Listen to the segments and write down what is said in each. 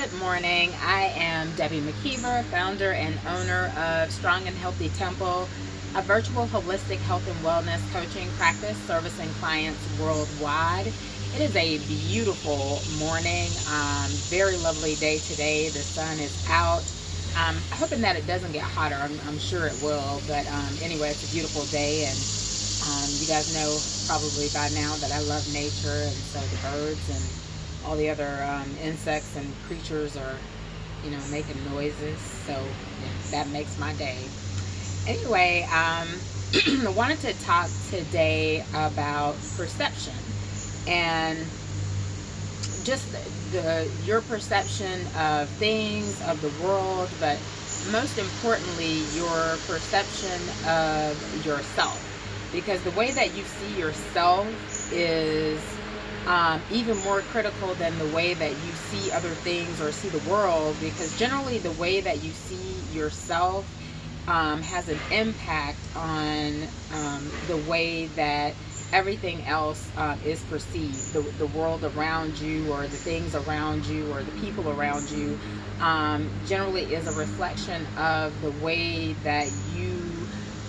Good morning. I am Debbie McKeever, founder and owner of Strong and Healthy Temple, a virtual holistic health and wellness coaching practice servicing clients worldwide. It is a beautiful morning, very lovely day today. The sun is out. Hoping that it doesn't get hotter. I'm sure it will, but anyway, it's a beautiful day, and you guys know probably by now that I love nature, and so the birds and all the other insects and creatures are, making noises. So yeah, that makes my day. Anyway, I wanted to talk today about perception and just your perception of things, of the world, but most importantly, your perception of yourself. Because the way that you see yourself is even more critical than the way that you see other things or see the world, because generally the way that you see yourself has an impact on the way that everything else is perceived. The world around you, or the things around you, or the people around you generally is a reflection of the way that you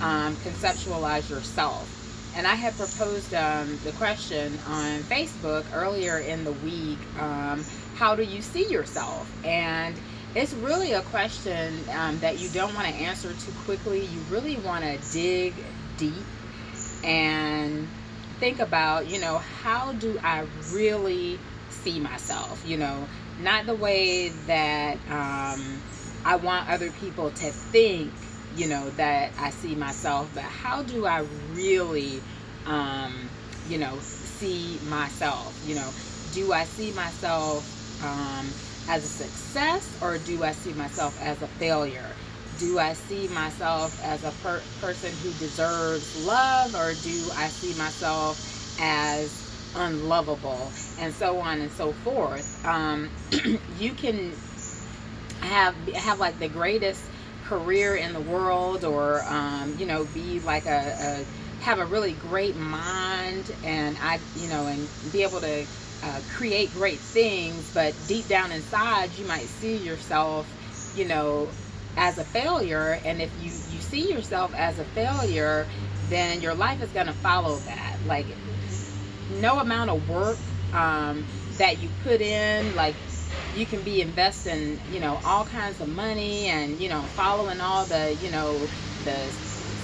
conceptualize yourself. And I had proposed the question on Facebook earlier in the week, how do you see yourself? And it's really a question that you don't want to answer too quickly. You really want to dig deep and think about, how do I really see myself? Not the way that I want other people to think that I see myself, but how do I really, see myself? Do I see myself as a success, or do I see myself as a failure? Do I see myself as a person who deserves love, or do I see myself as unlovable, and so on and so forth? You can have like the greatest career in the world, or be like have a really great mind, and and be able to create great things, but deep down inside you might see yourself as a failure. And if you see yourself as a failure, then your life is going to follow that. Like, no amount of work that you put in, like, you can be investing, all kinds of money, and, following all the, the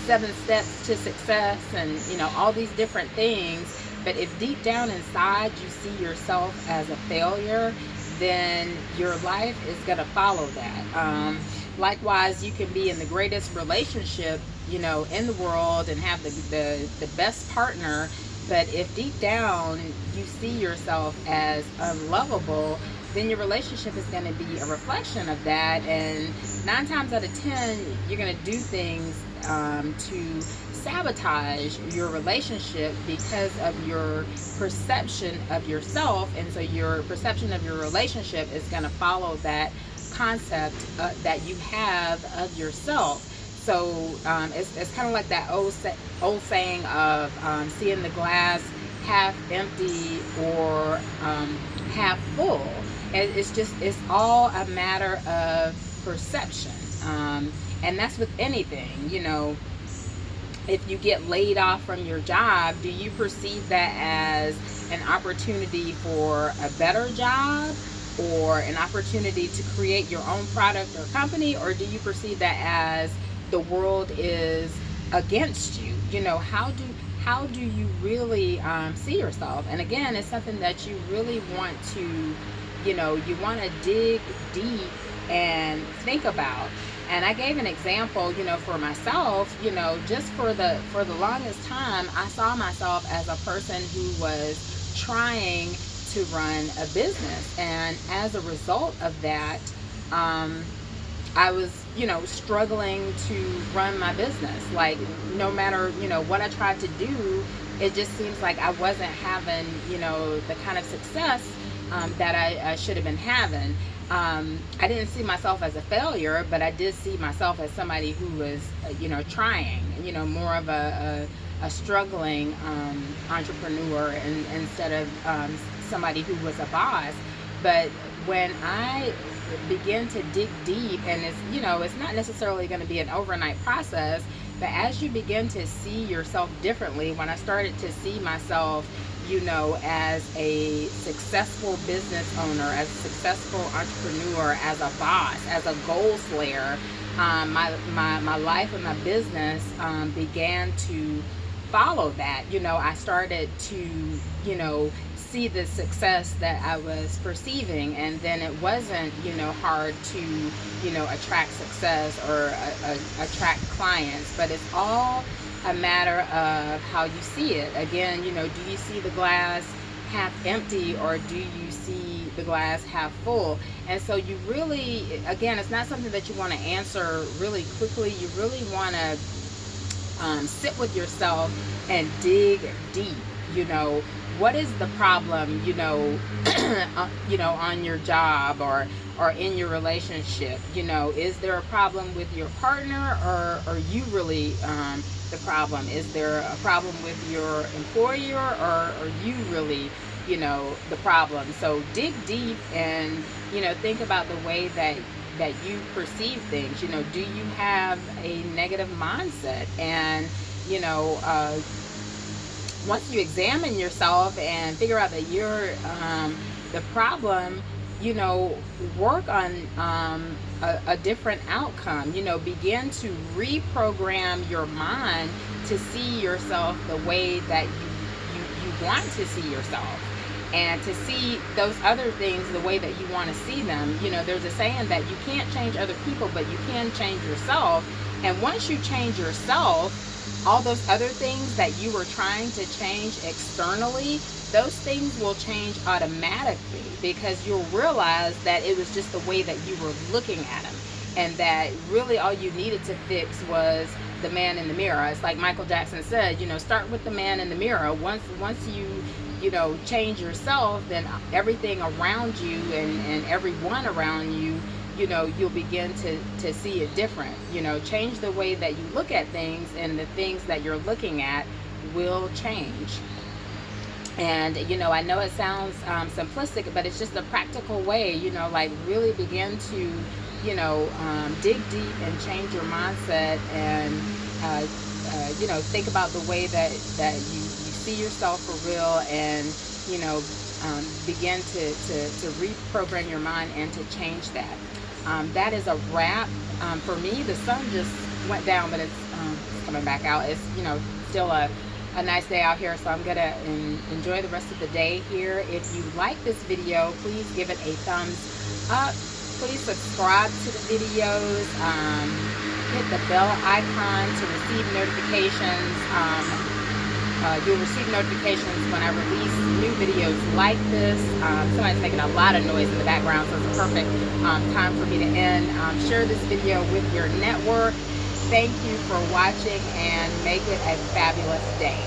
7 steps to success, and, all these different things. But if deep down inside you see yourself as a failure, then your life is going to follow that. Likewise, you can be in the greatest relationship, in the world, and have the best partner. But if deep down you see yourself as unlovable, then your relationship is going to be a reflection of that. And 9 times out of 10, you're going to do things to sabotage your relationship because of your perception of yourself. And so your perception of your relationship is going to follow that concept that you have of yourself. So it's kind of like that old saying of seeing the glass half empty or half full. It's all a matter of perception. And that's with anything. If you get laid off from your job, do you perceive that as an opportunity for a better job, or an opportunity to create your own product or company? Or do you perceive that as the world is against you? How do you really see yourself? And again, it's something that you really want to, you want to dig deep and think about. And I gave an example, for myself, just for the longest time, I saw myself as a person who was trying to run a business. And as a result of that, I was, struggling to run my business. Like, no matter, what I tried to do, it just seems like I wasn't having, the kind of success that I should have been having. I didn't see myself as a failure, but I did see myself as somebody who was, trying, more of a struggling entrepreneur, instead of somebody who was a boss. But when I begin to dig deep, and it's, it's not necessarily going to be an overnight process, but as you begin to see yourself differently, when I started to see myself, as a successful business owner, as a successful entrepreneur, as a boss, as a goal slayer, my life and my business began to follow that. I started to, see the success that I was perceiving, and then it wasn't, hard to, attract success or attract clients, but it's all a matter of how you see it. Again, do you see the glass half empty, or do you see the glass half full? And so you really, again, it's not something that you want to answer really quickly. You really want to sit with yourself and dig deep. What is the problem, on your job or in your relationship? Is there a problem with your partner, or are you really the problem? Is there a problem with your employer, or are you really, the problem? So dig deep and, think about the way that you perceive things. Do you have a negative mindset? And, once you examine yourself and figure out that you're the problem, work on a different outcome. Begin to reprogram your mind to see yourself the way that you want to see yourself, and to see those other things the way that you want to see them. There's a saying that you can't change other people, but you can change yourself. And once you change yourself, all those other things that you were trying to change externally, those things will change automatically, because you'll realize that it was just the way that you were looking at them, and that really all you needed to fix was the man in the mirror. It's like Michael Jackson said, start with the man in the mirror. Once you change yourself, then everything around you and everyone around you, you'll begin to see it different. Change the way that you look at things, and the things that you're looking at will change. And, I know it sounds simplistic, but it's just a practical way, like really begin to, dig deep and change your mindset, and, think about the way that you see yourself for real, and, begin to reprogram your mind and to change that. That is a wrap. For me, the sun just went down, but it's coming back out. It's, still a nice day out here, so I'm going to enjoy the rest of the day here. If you like this video, please give it a thumbs up. Please subscribe to the videos. Hit the bell icon to receive notifications. You'll receive notifications when I release new videos like this. Somebody's making a lot of noise in the background, so it's a perfect time for me to end. Share this video with your network. Thank you for watching, and make it a fabulous day.